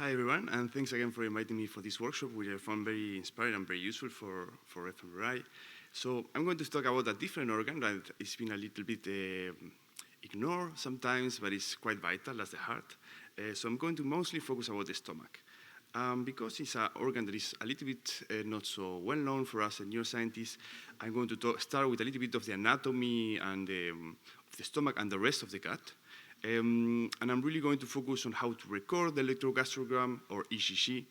Hi everyone, and thanks again for inviting me for this workshop, which I found very inspiring and very useful for fMRI. So I'm going to talk about a different organ that has been a little bit ignored sometimes, but it's quite vital, that's the heart. So I'm going to mostly focus about the stomach. Because it's an organ that is a little bit not so well known for us as neuroscientists, I'm going to start with a little bit of the anatomy and of the stomach and the rest of the gut. And I'm really going to focus on how to record the electrogastrogram or ECG,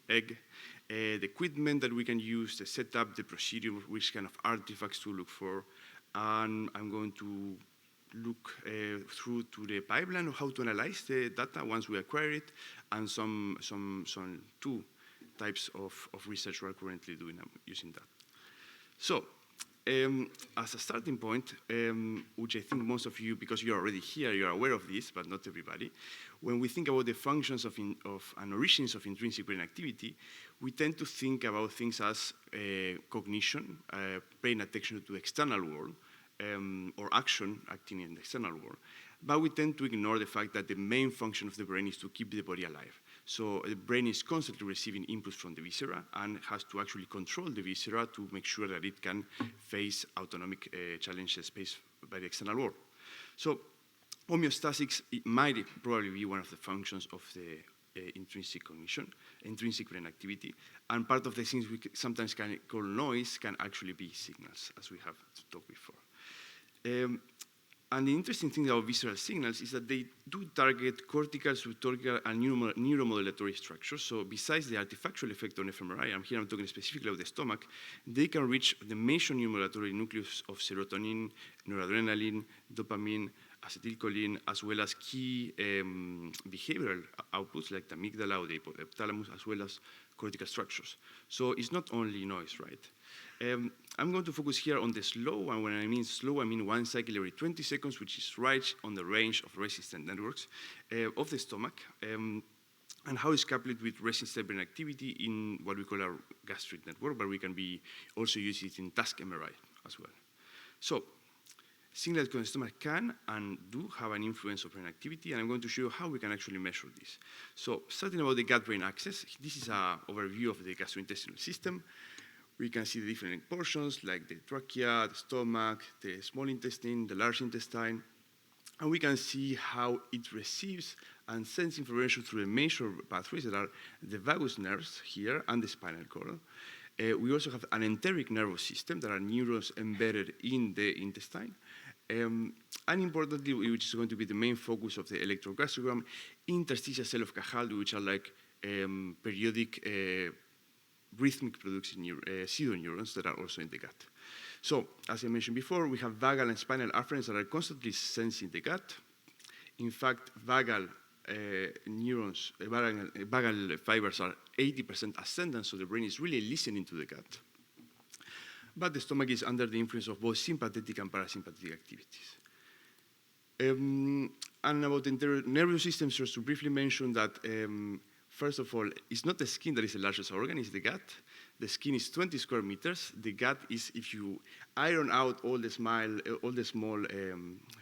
the equipment that we can use, the setup, the procedure, which kind of artifacts to look for. And I'm going to look through to the pipeline of how to analyze the data once we acquire it, and some two types of research we're currently doing using that. So, as a starting point, which I think most of you, because you're already here, you're aware of this, but not everybody. When we think about the functions of and origins of intrinsic brain activity, we tend to think about things as cognition, paying attention to the external world, or action acting in the external world. But we tend to ignore the fact that the main function of the brain is to keep the body alive. So the brain is constantly receiving inputs from the viscera and has to actually control the viscera to make sure that it can face autonomic challenges faced by the external world. So homeostasis might probably be one of the functions of the intrinsic cognition, intrinsic brain activity, and part of the things we sometimes can call noise can actually be signals, as we have talked before. And the interesting thing about visceral signals is that they do target cortical, subcortical, and neuromodulatory structures. So besides the artifactual effect on fMRI, and here I'm talking specifically of the stomach, they can reach the major neuromodulatory nucleus of serotonin, noradrenaline, dopamine, acetylcholine, as well as key behavioral outputs like the amygdala or the hypothalamus, as well as cortical structures. So it's not only noise, right? I'm going to focus here on the slow, and when I mean slow, I mean 1 cycle every 20 seconds, which is right on the range of resistant networks of the stomach, and how it's coupled with resistant brain activity in what we call our gastric network, but we can also use it in task MRI as well. So, signals from the stomach can and do have an influence on brain activity, and I'm going to show you how we can actually measure this. So, starting about the gut-brain axis, this is an overview of the gastrointestinal system. We can see the different portions like the trachea, the stomach, the small intestine, the large intestine, and we can see how it receives and sends information through the major pathways that are the vagus nerves here and the spinal cord. We also have an enteric nervous system that are neurons embedded in the intestine. And importantly, which is going to be the main focus of the electrogastrogram, interstitial cell of Cajal, which are like periodic rhythmic producing pseudoneurons that are also in the gut. So, as I mentioned before, we have vagal and spinal afferents that are constantly sensing the gut. In fact, vagal neurons, vagal fibers are 80% ascendant, so the brain is really listening to the gut. But the stomach is under the influence of both sympathetic and parasympathetic activities. And about the nervous system, just to briefly mention that first of all, it's not the skin that is the largest organ, it's the gut. The skin is 20 square meters. The gut is, if you iron out all the small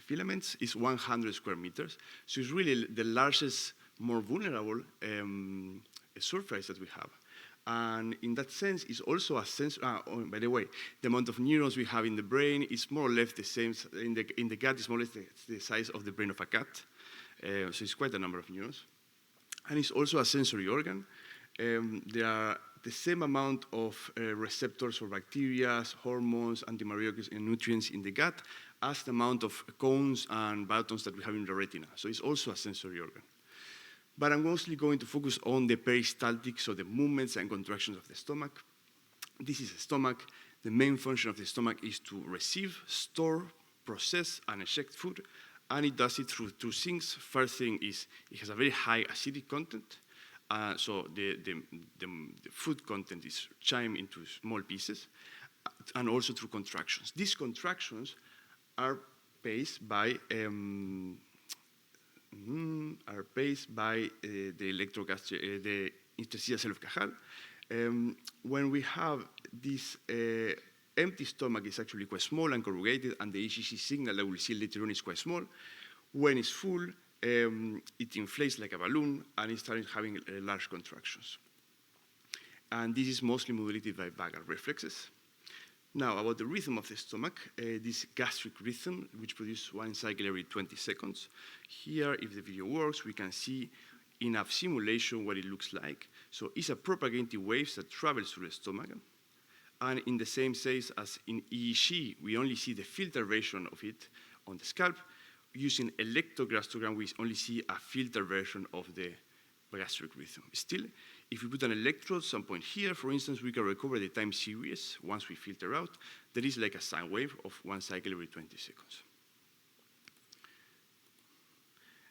filaments, is 100 square meters. So it's really the largest, more vulnerable surface that we have. And in that sense, it's also a sense, by the way, the amount of neurons we have in the brain is more or less the same, in the gut is more or less the size of the brain of a cat. So it's quite a number of neurons. And it's also a sensory organ. There are the same amount of receptors for bacteria, hormones, antimalarials, and nutrients in the gut as the amount of cones and buttons that we have in the retina. So it's also a sensory organ. But I'm mostly going to focus on the peristaltic, so the movements and contractions of the stomach. This is the stomach. The main function of the stomach is to receive, store, process, and eject food. And it does it through two things. First thing is it has a very high acidic content. So the food content is chimed into small pieces, and also through contractions. These contractions are paced by the interstitial cell of Cajal. When we have this empty stomach, is actually quite small and corrugated, and the ECG signal that we'll see later on is quite small. When it's full, it inflates like a balloon, and it starts having large contractions. And this is mostly modulated by vagal reflexes. Now, about the rhythm of the stomach, this gastric rhythm, which produces one cycle every 20 seconds. Here, if the video works, we can see in a simulation what it looks like. So it's a propagating waves that travels through the stomach. And in the same sense as in EEG, we only see the filter version of it on the scalp. Using electrogastrogram, we only see a filter version of the gastric rhythm. Still, if we put an electrode some point here, for instance, we can recover the time series once we filter out. That is like a sine wave of one cycle every 20 seconds.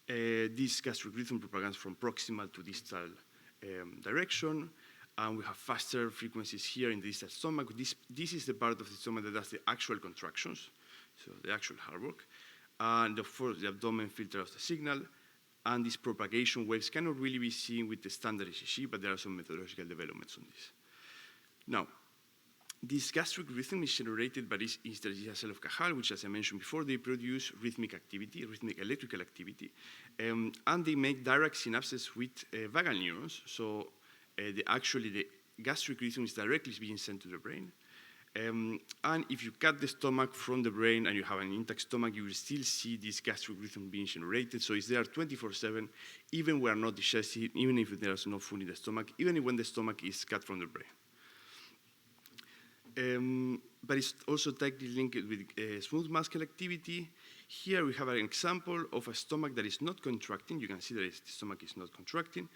This gastric rhythm propagates from proximal to distal direction, and we have faster frequencies here in the distal stomach. This is the part of the stomach that does the actual contractions, so the actual hard work. And of course, the abdomen filters the signal, and these propagation waves cannot really be seen with the standard ECG, but there are some methodological developments on this. Now, this gastric rhythm is generated by this interstitial cell of Cajal, which, as I mentioned before, they produce rhythmic activity, rhythmic electrical activity, and they make direct synapses with vagal neurons. So actually, the gastric rhythm is directly being sent to the brain. And if you cut the stomach from the brain and you have an intact stomach, you will still see this gastric rhythm being generated. So it's there 24/7, even when we are not digesting, even if there's no food in the stomach, even when the stomach is cut from the brain. But it's also tightly linked with smooth muscle activity. Here we have an example of a stomach that is not contracting. You can see that the stomach is not contracting.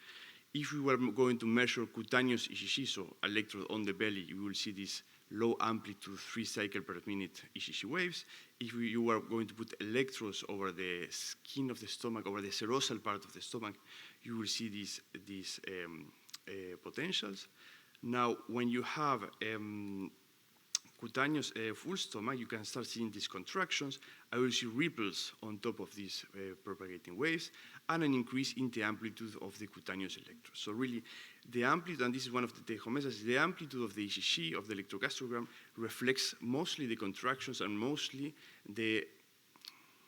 If we were going to measure cutaneous ECG, so electrode on the belly, you will see this low amplitude 3 cycles per minute ECG waves. If you were going to put electrodes over the skin of the stomach, over the serosal part of the stomach, you will see these potentials. Now, when you have cutaneous full stomach, you can start seeing these contractions. I will see ripples on top of these propagating waves and an increase in the amplitude of the cutaneous electrodes. So really, the amplitude, and this is one of the take-home messages, the amplitude of the ECG, of the electrogastrogram, reflects mostly the contractions and mostly the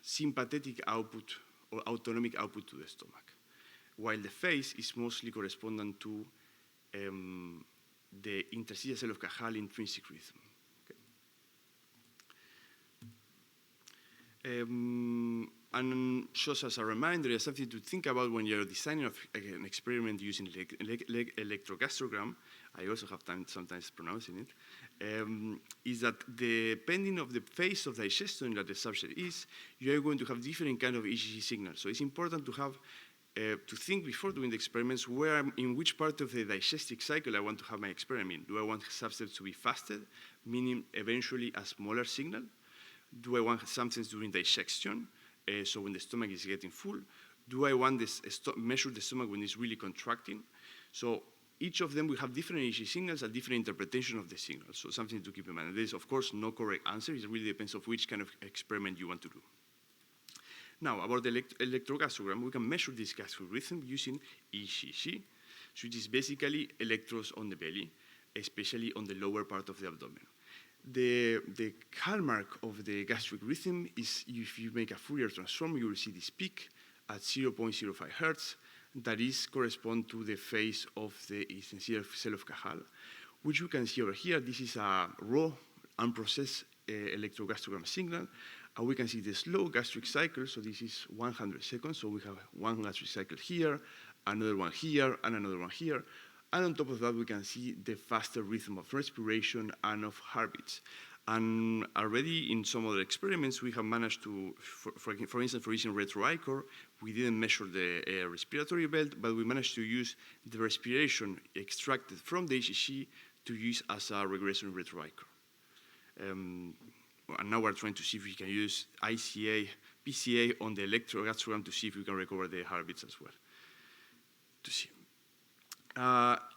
sympathetic output or autonomic output to the stomach, while the phase is mostly correspondent to the interstitial cell of Cajal intrinsic rhythm. And just as a reminder, there's something to think about when you're designing an experiment using electrogastrogram. I also have time sometimes pronouncing it. Is that depending on the phase of digestion that the subject is, you are going to have different kind of ECG signals. So it's important to have to think before doing the experiments in which part of the digestive cycle I want to have my experiment. Do I want substance to be fasted, meaning eventually a smaller signal? Do I want substance during digestion, so when the stomach is getting full? Do I want this measure the stomach when it's really contracting? So each of them will have different ECG signals and different interpretation of the signal. So something to keep in mind. There is, of course, no correct answer. It really depends on which kind of experiment you want to do. Now, about the electrogastrogram, we can measure this gastric rhythm using ECG, which is basically electrodes on the belly, especially on the lower part of the abdomen. The hallmark of the gastric rhythm is if you make a Fourier transform, you will see this peak at 0.05 hertz. That is correspond to the phase of the interstitial cell of Cajal, which you can see over here. This is a raw, unprocessed electrogastrogram signal. And we can see the slow gastric cycle. So this is 100 seconds. So we have one gastric cycle here, another one here, and another one here. And on top of that, we can see the faster rhythm of respiration and of heartbeats. And already in some other experiments, we have managed to, for instance, for using retroichor, we didn't measure the respiratory belt, but we managed to use the respiration extracted from the ECG to use as a regression retroichor. And now we're trying to see if we can use ICA, PCA on the electrogastrogram to see if we can recover the heartbeats as well. To see.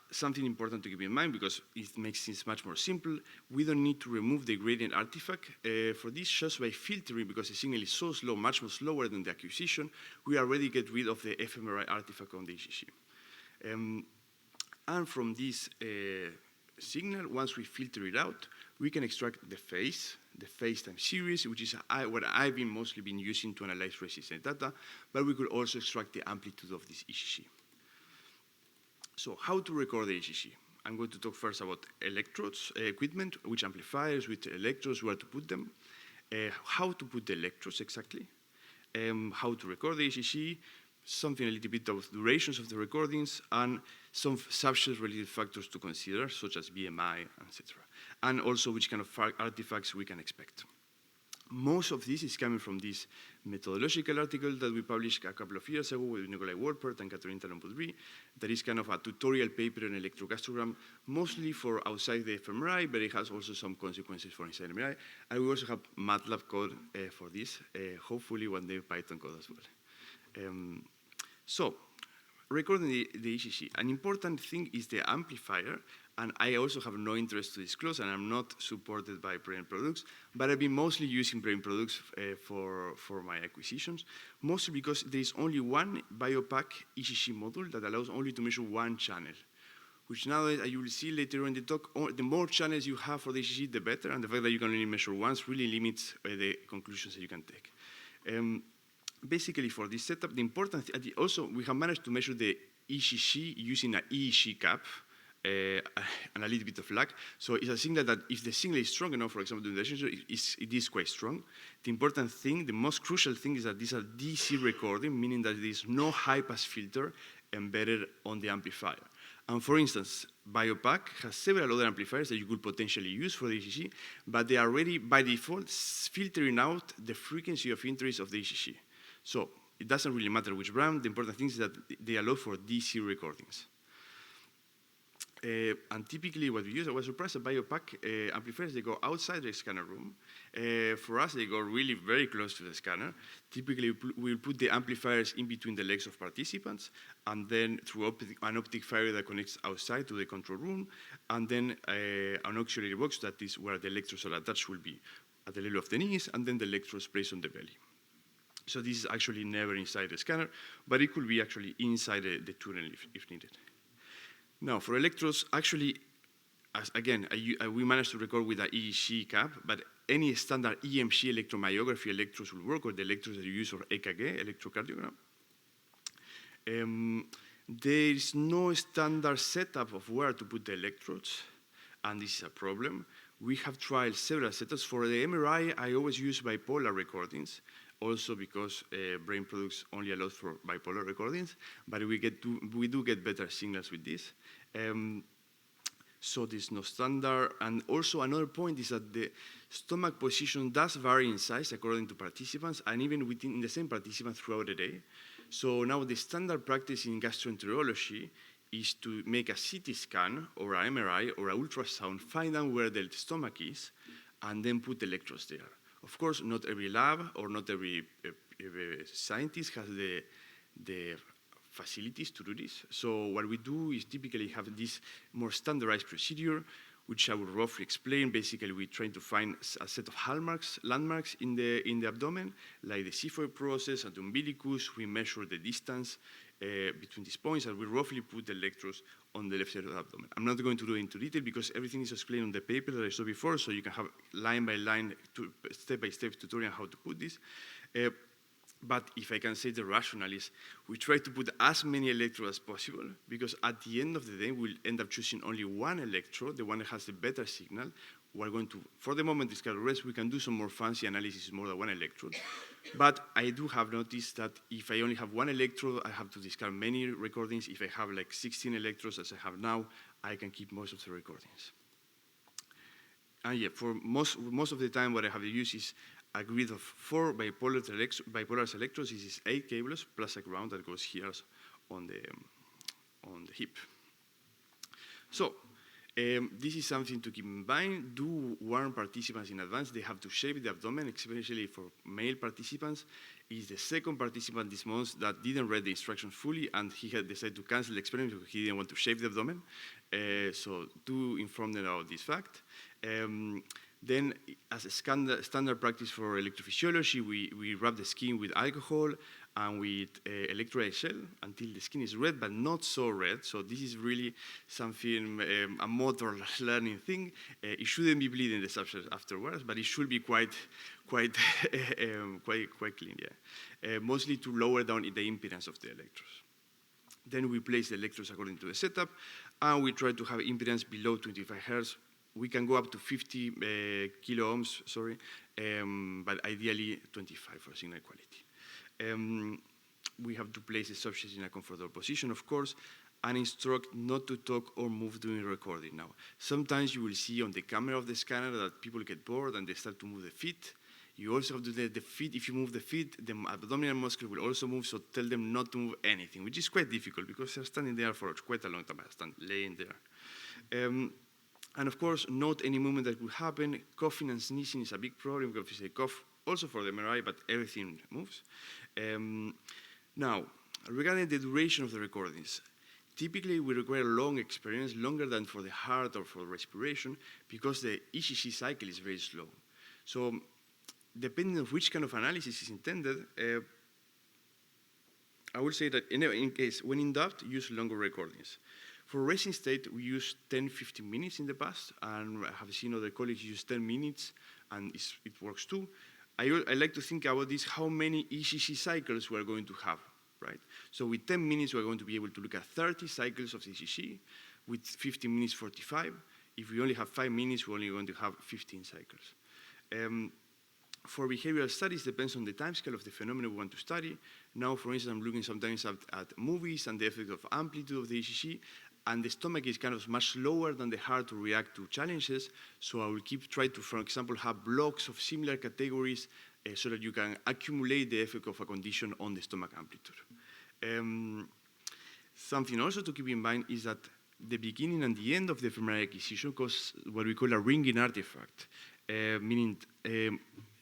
Something important to keep in mind, because it makes things much more simple, we don't need to remove the gradient artifact. For this, just by filtering, because the signal is so slow, much more slower than the acquisition, we already get rid of the fMRI artifact on the ECG. And from this signal, once we filter it out, we can extract the phase, the phase time series, which is what I've been mostly been using to analyze resistance data, but we could also extract the amplitude of this ECG. So how to record the ECG? I'm going to talk first about electrodes, equipment, which amplifiers, which electrodes, where to put them, how to put the electrodes exactly, how to record the ECG, something a little bit of durations of the recordings, and some substrate-related factors to consider, such as BMI, etc. And also which kind of artifacts we can expect. Most of this is coming from this methodological article that we published a couple of years ago with Nikolai Wolpert and Catherine Talon-Poudry. That is kind of a tutorial paper on electrogastrogram, mostly for outside the fMRI, but it has also some consequences for inside MRI. And we also have MATLAB code for this, hopefully one day Python code as well. So, recording the ECG, an important thing is the amplifier, and I also have no interest to disclose, and I'm not supported by brain products, but I've been mostly using brain products for my acquisitions, mostly because there is only one BioPack ECG module that allows only to measure one channel, which now you will see later in the talk, the more channels you have for the ECG, the better, and the fact that you can only measure once really limits the conclusions that you can take. Basically, for this setup, the important thing, also we have managed to measure the ECG using an EEG cap and a little bit of lag. So it's a signal that if the signal is strong enough, for example, the digestion, it is quite strong. The important thing, the most crucial thing is that these are DC recording, meaning that there is no high-pass filter embedded on the amplifier. And for instance, BioPack has several other amplifiers that you could potentially use for the ECG, but they are already, by default, filtering out the frequency of interest of the ECG. So it doesn't really matter which brand. The important thing is that they allow for DC recordings. And typically what we use, I was surprised at BioPack amplifiers, they go outside the scanner room. For us, they go really very close to the scanner. Typically, we'll put the amplifiers in between the legs of participants, and then through an optic fiber that connects outside to the control room, and then an auxiliary box that is where the electrodes are attached will be at the level of the knees, and then the electrodes placed on the belly. So this is actually never inside the scanner, but it could be actually inside the tunnel if needed. Now, for electrodes, actually, we managed to record with an EEG cap, but any standard EMG electromyography electrodes will work, or the electrodes that you use for EKG, electrocardiogram. There is no standard setup of where to put the electrodes, and this is a problem. We have tried several setups. For the MRI, I always use bipolar recordings, also because brain products only allow for bipolar recordings, but we do get better signals with this. So there's no standard. And also another point is that the stomach position does vary in size according to participants, and even within the same participant throughout the day. So now the standard practice in gastroenterology is to make a CT scan or an MRI or an ultrasound, find out where the stomach is, and then put electrodes there. Of course, not every lab or not every scientist has the facilities to do this. So what we do is typically have this more standardized procedure, which I will roughly explain. Basically, we're trying to find a set of landmarks in the abdomen, like the xiphoid process and the umbilicus. We measure the distance between these points, and we roughly put the electrodes on the left side of the abdomen. I'm not going to go into detail because everything is explained on the paper that I saw before, so you can have line by line, step-by-step tutorial on how to put this. But if I can say the rationale is, we try to put as many electrodes as possible, because at the end of the day, we'll end up choosing only one electrode, the one that has the better signal. We're going to, for the moment, discard the rest. We can do some more fancy analysis, more than one electrode. But I do have noticed that if I only have one electrode, I have to discard many recordings. If I have like 16 electrodes, as I have now, I can keep most of the recordings. And yeah, for most of the time, what I have to use is a grid of 4 bipolar electrodes. This is 8 cables plus a ground that goes here on the hip. So this is something to keep in mind. Do warn participants in advance. They have to shave the abdomen, especially for male participants. Is the second participant this month that didn't read the instructions fully, and he had decided to cancel the experiment because he didn't want to shave the abdomen. So do inform them about this fact. Then, as a standard practice for electrophysiology, we rub the skin with alcohol and with electrolyte shell until the skin is red, but not so red. So this is really something, a motor learning thing. It shouldn't be bleeding the substance afterwards, but it should be quite clean, yeah. Mostly to lower down the impedance of the electrodes. Then we place the electrodes according to the setup, and we try to have impedance below 25 hertz. We can go up to 50 kilo ohms, but ideally 25 for signal quality. We have to place the subject in a comfortable position, of course, and instruct not to talk or move during recording. Now, sometimes you will see on the camera of the scanner that people get bored and they start to move the feet. You also have to do the feet. If you move the feet, the abdominal muscle will also move, so tell them not to move anything, which is quite difficult because they're standing there for quite a long time, laying there. And of course, note any movement that could happen. Coughing and sneezing is a big problem because if you say cough, also for the MRI, but everything moves. Now, regarding the duration of the recordings, typically we require long experience, longer than for the heart or for respiration, because the ECG cycle is very slow. So, depending on which kind of analysis is intended, I would say that in case, when in doubt, use longer recordings. For racing state, we use 10-15 minutes in the past, and I have seen other colleagues use 10 minutes, and it works too. I like to think about this, how many ECG cycles we're going to have, right? So with 10 minutes, we're going to be able to look at 30 cycles of ECG, with 15 minutes, 45. If we only have 5 minutes, we're only going to have 15 cycles. For behavioral studies, depends on the timescale of the phenomenon we want to study. Now, for instance, I'm looking sometimes at movies and the effect of amplitude of the ECG, and the stomach is kind of much slower than the heart to react to challenges, so I will try to, for example, have blocks of similar categories so that you can accumulate the effect of a condition on the stomach amplitude. Something also to keep in mind is that the beginning and the end of the fMRI acquisition cause what we call a ringing artifact, meaning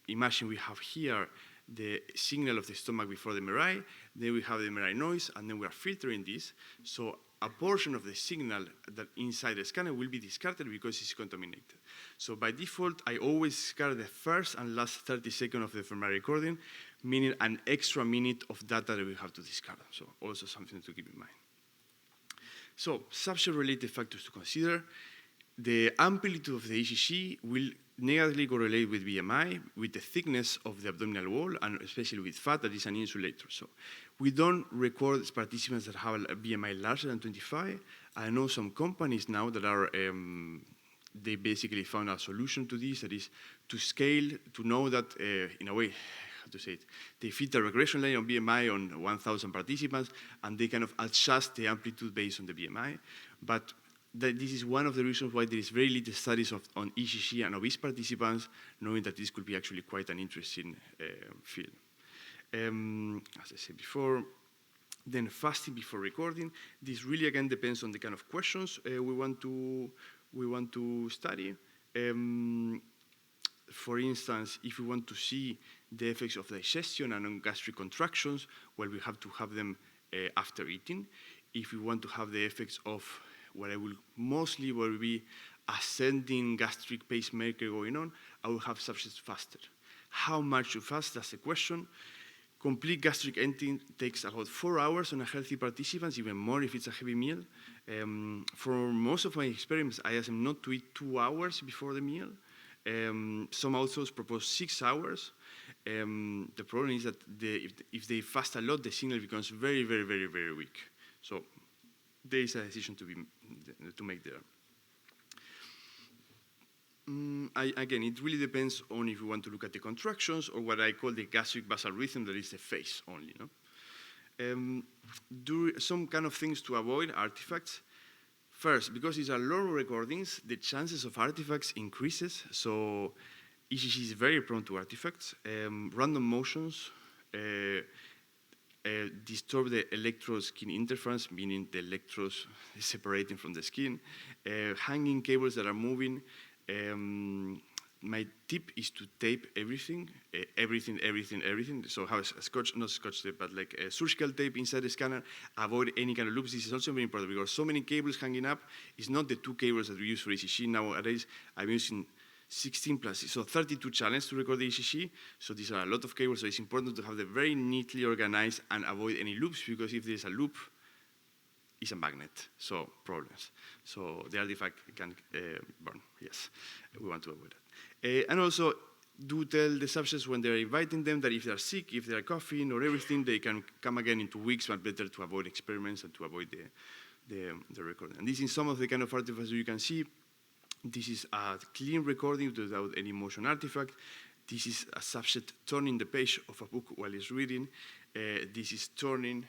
imagine we have here the signal of the stomach before the MRI, then we have the MRI noise, and then we are filtering this. So a portion of the signal that inside the scanner will be discarded because it's contaminated. So by default, I always discard the first and last 30 seconds of the fMRI recording, meaning an extra minute of data that we have to discard. So also something to keep in mind. So subject-related factors to consider. The amplitude of the ECG will negatively correlate with BMI, with the thickness of the abdominal wall, and especially with fat that is an insulator. So we don't record participants that have a BMI larger than 25. I know some companies now that are, they basically found a solution to this, that is to scale, to know that, in a way, how to say it, they fit a regression line on BMI on 1,000 participants, and they kind of adjust the amplitude based on the BMI. But this is one of the reasons why there is very little studies on ECG and obese participants, knowing that this could be actually quite an interesting field. As I said before, then fasting before recording. This really again depends on the kind of questions we want to study. For instance, if we want to see the effects of digestion and on gastric contractions, well, we have to have them after eating. If we want to have the effects of what I will mostly will be ascending gastric pacemaker going on, I will have subjects fasted. How much to fast, that's the question. Complete gastric emptying takes about 4 hours on a healthy participant, even more if it's a heavy meal. For most of my experiments, I ask them not to eat 2 hours before the meal. Some authors propose 6 hours. The problem is that if they fast a lot, the signal becomes very, very, very, very weak. So there is a decision to make there. Again, it really depends on if you want to look at the contractions or what I call the gastric basal rhythm, that is the phase only. No? Some kind of things to avoid artifacts. First, because these are long recordings, the chances of artifacts increases. So ECG is very prone to artifacts. Random motions disturb the electro-skin interference, meaning the electrodes separating from the skin. Hanging cables that are moving. My tip is to tape everything. So have a scotch, not scotch tape, but like a surgical tape inside the scanner. Avoid any kind of loops. This is also very important because so many cables hanging up. It's not the 2 cables that we use for ECG nowadays. I'm using 16 plus, so 32 channels to record the ECG. So these are a lot of cables, so it's important to have them very neatly organized and avoid any loops, because if there's a loop, it's a magnet, so problems. So the artifact can burn, yes. We want to avoid that. And also, do tell the subjects when they're inviting them that if they're sick, if they're coughing or everything, they can come again in 2 weeks, but better to avoid experiments and to avoid the recording. And this is some of the kind of artifacts you can see. This is a clean recording without any motion artifact. This is a subject turning the page of a book while he's reading. This is turning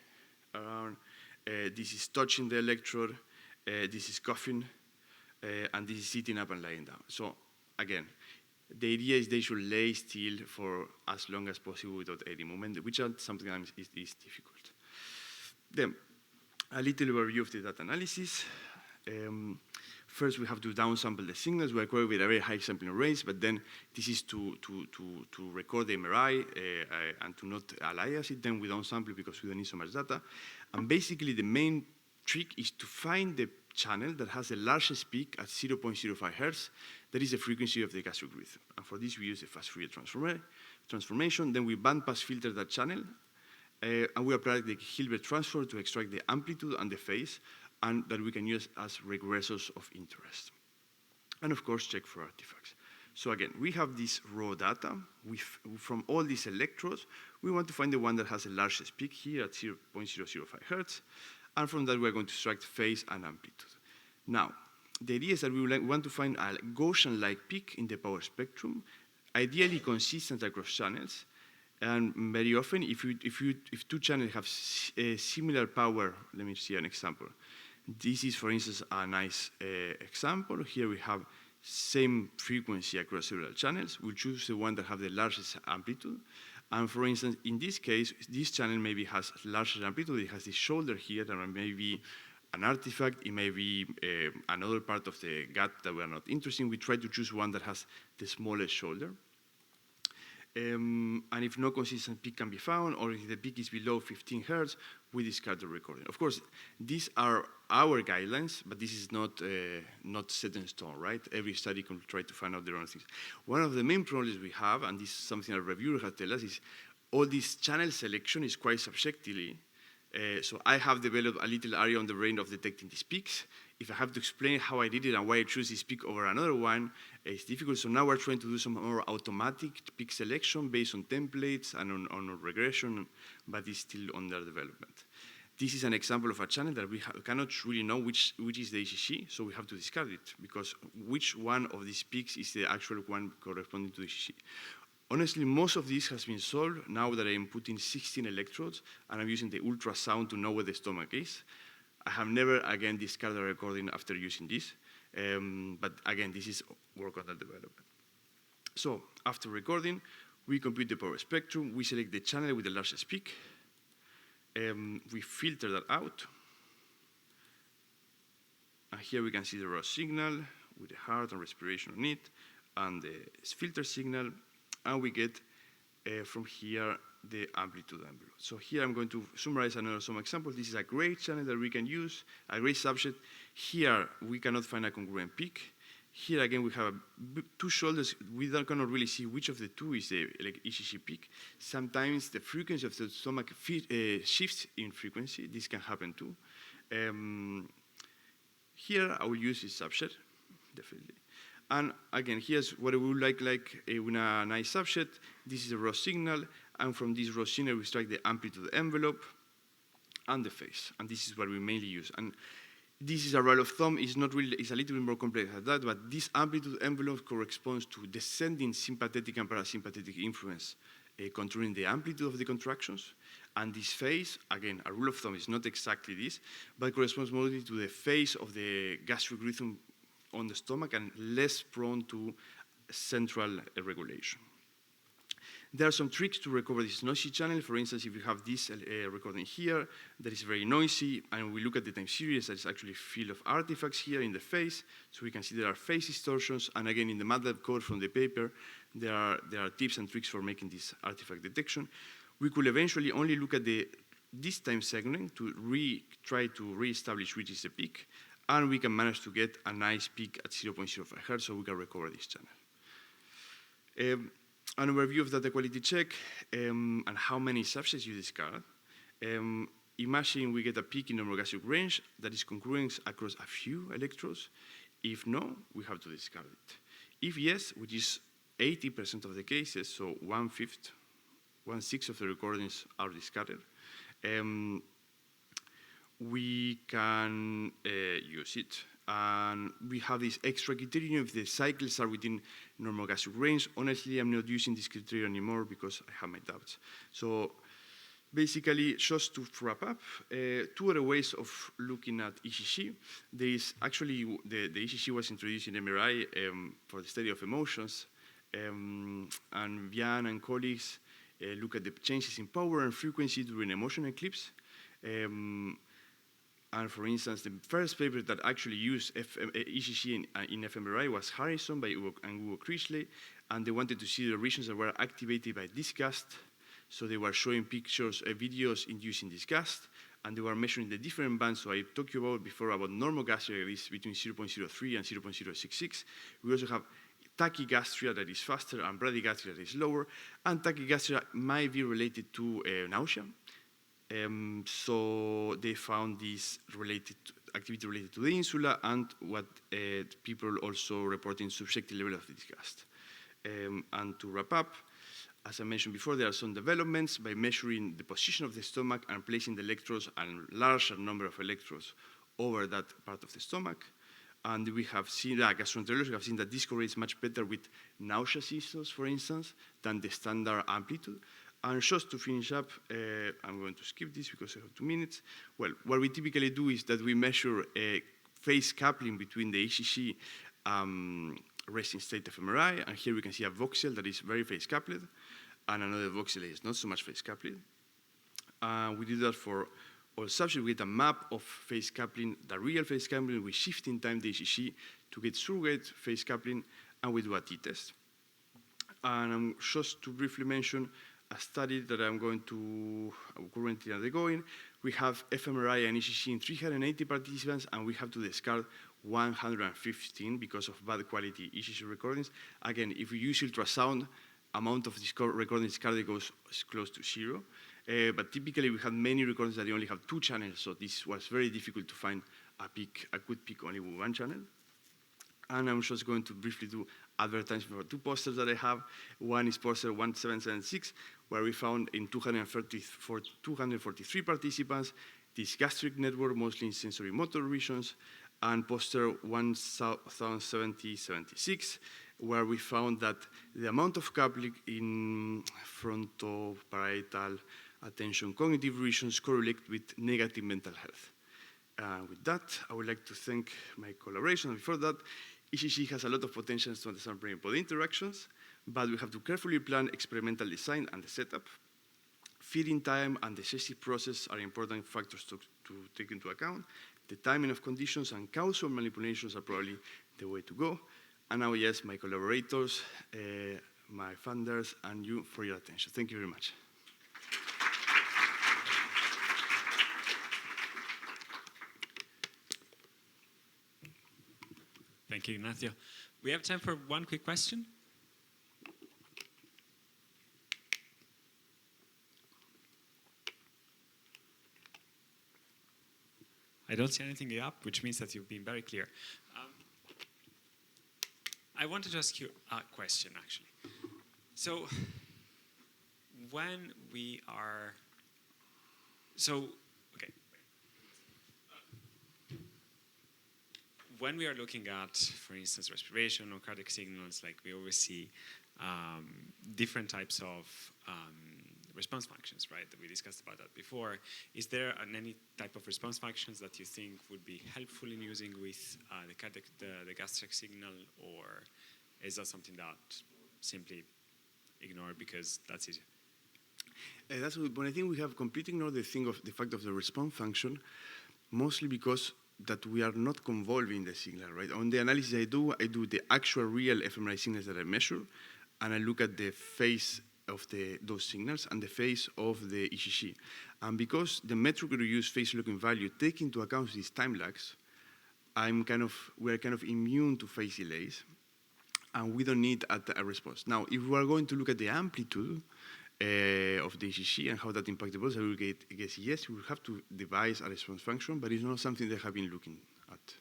around. This is touching the electrode. This is coughing. And this is sitting up and lying down. So again, the idea is they should lay still for as long as possible without any movement, which sometimes is difficult. Then, a little overview of the data analysis. First, we have to downsample the signals. We record with a very high sampling rates, but then this is to record the MRI and to not alias it. Then we downsample because we don't need so much data. And basically, the main trick is to find the channel that has the largest peak at 0.05 hertz. That is the frequency of the gastric rhythm. And for this, we use the fast Fourier transformation. Then we bandpass filter that channel, and we apply the Hilbert transform to extract the amplitude and the phase, and that we can use as regressors of interest. And of course, check for artifacts. So again, we have this raw data. From all these electrodes, we want to find the one that has the largest peak here at 0.005 hertz. And from that, we're going to extract phase and amplitude. Now, the idea is that we want to find a Gaussian-like peak in the power spectrum, ideally consistent across channels. And very often, if two channels have similar power, let me see an example. This is, for instance, a nice example. Here we have same frequency across several channels. We'll choose the one that have the largest amplitude. And for instance, in this case, this channel maybe has larger amplitude. It has this shoulder here that may be an artifact. It may be another part of the gut that we are not interested in. We try to choose one that has the smallest shoulder. And if no consistent peak can be found, or if the peak is below 15 hertz, we discard the recording. Of course, these are our guidelines, but this is not set in stone, right? Every study can try to find out their own things. One of the main problems we have, and this is something a reviewer has told us, is all this channel selection is quite subjectively. So I have developed a little area on the brain of detecting these peaks. If I have to explain how I did it and why I choose this peak over another one, it's difficult. So now we're trying to do some more automatic peak selection based on templates and on regression, but it's still under development. This is an example of a channel that we cannot really know which is the ECG, so we have to discard it, because which one of these peaks is the actual one corresponding to the ECG. Honestly, most of this has been solved now that I am putting 16 electrodes and I'm using the ultrasound to know where the stomach is. I have never, again, discarded a recording after using this. But again, this is work under development. So after recording, we compute the power spectrum. We select the channel with the largest peak. We filter that out. And here we can see the raw signal with the heart and respiration on it, and the filter signal. And we get from here the amplitude envelope. So here I'm going to summarize some examples. This is a great channel that we can use, a great subject. Here we cannot find a congruent peak. Here again we have two shoulders. We cannot really see which of the two is the ECG peak. Sometimes the frequency of the stomach shifts in frequency. This can happen too. Here I will use this subset, definitely. And again, here's what it would like with a nice subset. This is a raw signal, and from this raw signal, we extract the amplitude envelope and the phase. And this is what we mainly use. And this is a rule of thumb. It's not really, it's a little bit more complex than that, but this amplitude envelope corresponds to descending sympathetic and parasympathetic influence controlling the amplitude of the contractions. And this phase, again, a rule of thumb is not exactly this, but corresponds mostly to the phase of the gastric rhythm on the stomach and less prone to central regulation. There are some tricks to recover this noisy channel. For instance, if you have this recording here that is very noisy, and we look at the time series, that is actually field of artifacts here in the phase, so we can see there are phase distortions, and again, in the MATLAB code from the paper, there are tips and tricks for making this artifact detection. We could eventually only look at this time segment to try to re-establish which is the peak, and we can manage to get a nice peak at 0.05 hertz, so we can recover this channel. An overview of data quality check and how many subsets you discard. Imagine we get a peak in normogastric range that is congruent across a few electrodes. If no, we have to discard it. If yes, which is 80% of the cases, so 1/6 of the recordings are discarded, we can use it. And we have this extra criterion if the cycles are within normogastric range. Honestly, I'm not using this criterion anymore because I have my doubts. So basically, just to wrap up, two other ways of looking at ECG. There is actually, the ECG was introduced in MRI for the study of emotions. And Vian and colleagues look at the changes in power and frequency during emotion eclipse. And for instance, the first paper that actually used ECG in fMRI was Harrison by Hugo Crishley, and they wanted to see the regions that were activated by disgust. So they were showing pictures, videos inducing disgust, and they were measuring the different bands. So I talked to you about before about normogastric that is between 0.03 and 0.066. We also have tachygastria that is faster and bradygastria that is lower, and tachygastria might be related to nausea. So they found this activity related to the insula and what people also reporting subjective level of disgust. And to wrap up, as I mentioned before, there are some developments by measuring the position of the stomach and placing the electrodes and larger number of electrodes over that part of the stomach. And we have seen, gastroenterology have seen that this correlates much better with nausea symptoms, for instance, than the standard amplitude. And just to finish up, I'm going to skip this because I have 2 minutes. Well, what we typically do is that we measure a phase coupling between the ECG resting state of MRI, and here we can see a voxel that is very phase coupled, and another voxel is not so much phase coupled. We do that for all subjects. We get a map of phase coupling, the real phase coupling, we shift in time the ECG to get surrogate phase coupling, and we do a t-test. And just to briefly mention a study that I'm currently undergoing. We have fMRI and ECG in 380 participants, and we have to discard 115 because of bad quality ECG recordings. Again, if we use ultrasound, amount of recordings discarded goes close to 0. But typically, we had many recordings that they only have 2 channels, so this was very difficult to find a good peak only with 1 channel. And I'm just going to briefly do advertisement for 2 posters that I have. One is poster 1776, where we found in 243 participants this gastric network, mostly in sensory motor regions, and poster 1076, where we found that the amount of coupling in frontoparietal attention cognitive regions correlate with negative mental health. With that, I would like to thank my collaboration. Before that, ECG has a lot of potential to understand brain-body interactions, but we have to carefully plan experimental design and the setup. Feeding time and the digestive process are important factors to take into account. The timing of conditions and causal manipulations are probably the way to go. And now, yes, my collaborators, my funders, and you for your attention. Thank you very much. Thank you, Ignacio. We have time for one quick question. I don't see anything up, which means that you've been very clear. I wanted to ask you a question, actually. So, when we are... When we are looking at, for instance, respiration or cardiac signals, like we always see different types of response functions, right? We discussed about that before. Is there any type of response functions that you think would be helpful in using with the gastric signal, or is that something that simply ignore because that's easy? That's good. But I think we have completely ignored the fact of the response function, mostly because that we are not convolving the signal, right? On the analysis I do the actual real fMRI signals that I measure, and I look at the phase of those signals and the phase of the ECG. And because the metric we use, phase looking value, take into account these time lags, we're kind of immune to phase delays. and we don't need a response. Now, if we are going to look at the amplitude of the ECG and how that impacts the pulse, I will guess yes, we will have to devise a response function, but it's not something they have been looking at.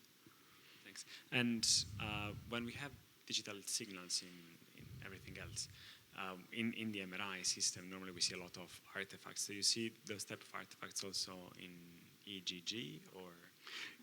Thanks. And when we have digital signals in everything else, in the MRI system, normally we see a lot of artifacts. Do you see those type of artifacts also in EGG, or?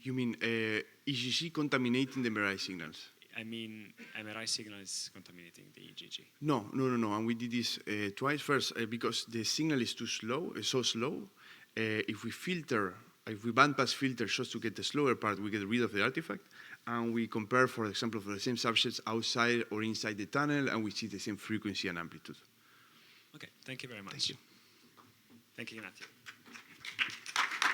You mean ECG contaminating the MRI signals? I mean, MRI signal is contaminating the EGG. No. And we did this twice. First, because the signal is too slow, so slow. If we bandpass filter just to get the slower part, we get rid of the artifact. And we compare, for example, for the same subjects outside or inside the tunnel, and we see the same frequency and amplitude. Okay, thank you very much. Thank you. Thank you, Ignacio.